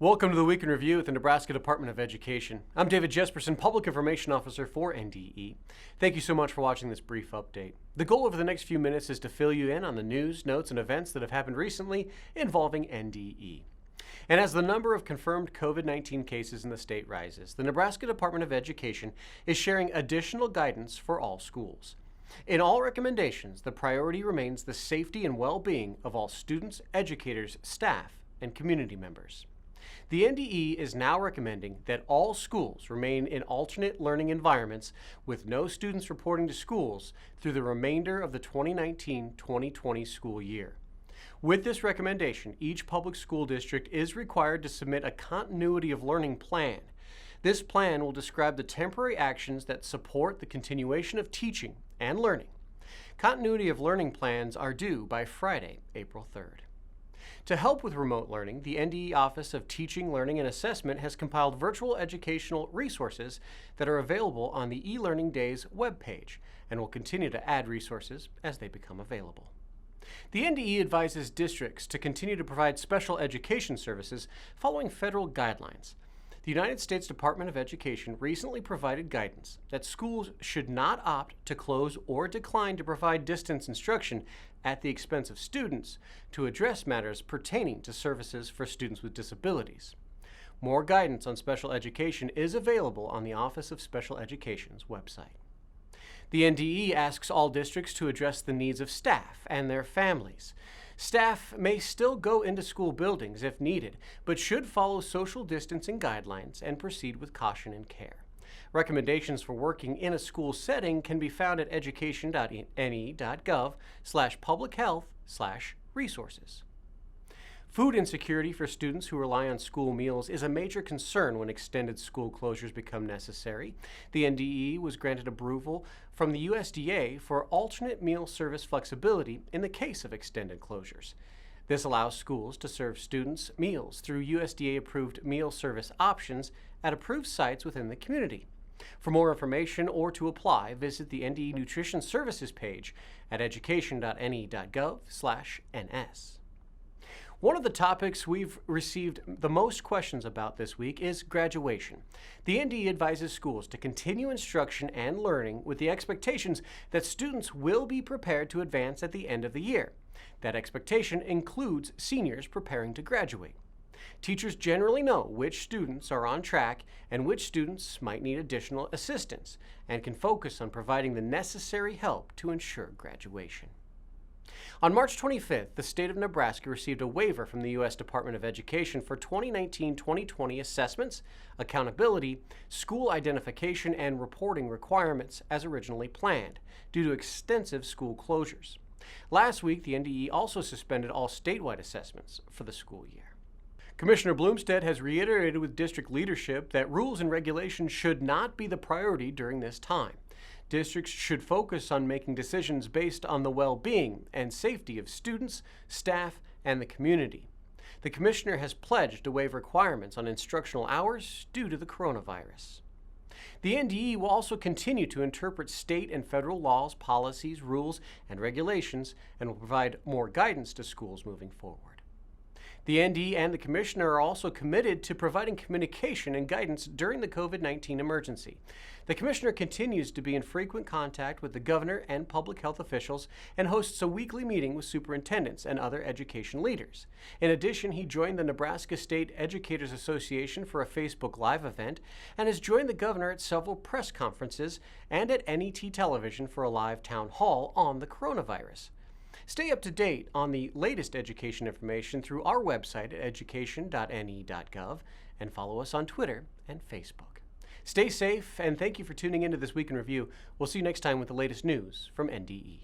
Welcome to the Week in Review with the Nebraska Department of Education. I'm David Jesperson, Public Information Officer for NDE. Thank you so much for watching this brief update. The goal over the next few minutes is to fill you in on the news, notes, and events that have happened recently involving NDE. And as the number of confirmed COVID-19 cases in the state rises, the Nebraska Department of Education is sharing additional guidance for all schools. In all recommendations, the priority remains the safety and well-being of all students, educators, staff, and community members. The NDE is now recommending that all schools remain in alternate learning environments with no students reporting to schools through the remainder of the 2019-2020 school year. With this recommendation, each public school district is required to submit a continuity of learning plan. This plan will describe the temporary actions that support the continuation of teaching and learning. Continuity of learning plans are due by Friday, April 3rd. To help with remote learning, the NDE Office of Teaching, Learning, and Assessment has compiled virtual educational resources that are available on the eLearning Days webpage and will continue to add resources as they become available. The NDE advises districts to continue to provide special education services following federal guidelines. The United States Department of Education recently provided guidance that schools should not opt to close or decline to provide distance instruction at the expense of students to address matters pertaining to services for students with disabilities. More guidance on special education is available on the Office of Special Education's website. The NDE asks all districts to address the needs of staff and their families. Staff may still go into school buildings if needed, but should follow social distancing guidelines and proceed with caution and care. Recommendations for working in a school setting can be found at education.ne.gov/publichealth/resources. Food insecurity for students who rely on school meals is a major concern when extended school closures become necessary. The NDE was granted approval from the USDA for alternate meal service flexibility in the case of extended closures. This allows schools to serve students meals through USDA-approved meal service options at approved sites within the community. For more information or to apply, visit the NDE Nutrition Services page at education.ne.gov/NS. One of the topics we've received the most questions about this week is graduation. The NDE advises schools to continue instruction and learning with the expectations that students will be prepared to advance at the end of the year. That expectation includes seniors preparing to graduate. Teachers generally know which students are on track and which students might need additional assistance and can focus on providing the necessary help to ensure graduation. On March 25th, the state of Nebraska received a waiver from the U.S. Department of Education for 2019-2020 assessments, accountability, school identification, and reporting requirements as originally planned, due to extensive school closures. Last week, the NDE also suspended all statewide assessments for the school year. Commissioner Blumstead has reiterated with district leadership that rules and regulations should not be the priority during this time. Districts should focus on making decisions based on the well-being and safety of students, staff, and the community. The commissioner has pledged to waive requirements on instructional hours due to the coronavirus. The NDE will also continue to interpret state and federal laws, policies, rules, and regulations, and will provide more guidance to schools moving forward. The NDE and the Commissioner are also committed to providing communication and guidance during the COVID-19 emergency. The Commissioner continues to be in frequent contact with the Governor and public health officials and hosts a weekly meeting with superintendents and other education leaders. In addition, he joined the Nebraska State Educators Association for a Facebook Live event and has joined the Governor at several press conferences and at NET Television for a live town hall on the coronavirus. Stay up to date on the latest education information through our website at education.ne.gov and follow us on Twitter and Facebook. Stay safe, and thank you for tuning into This Week in Review. We'll see you next time with the latest news from NDE.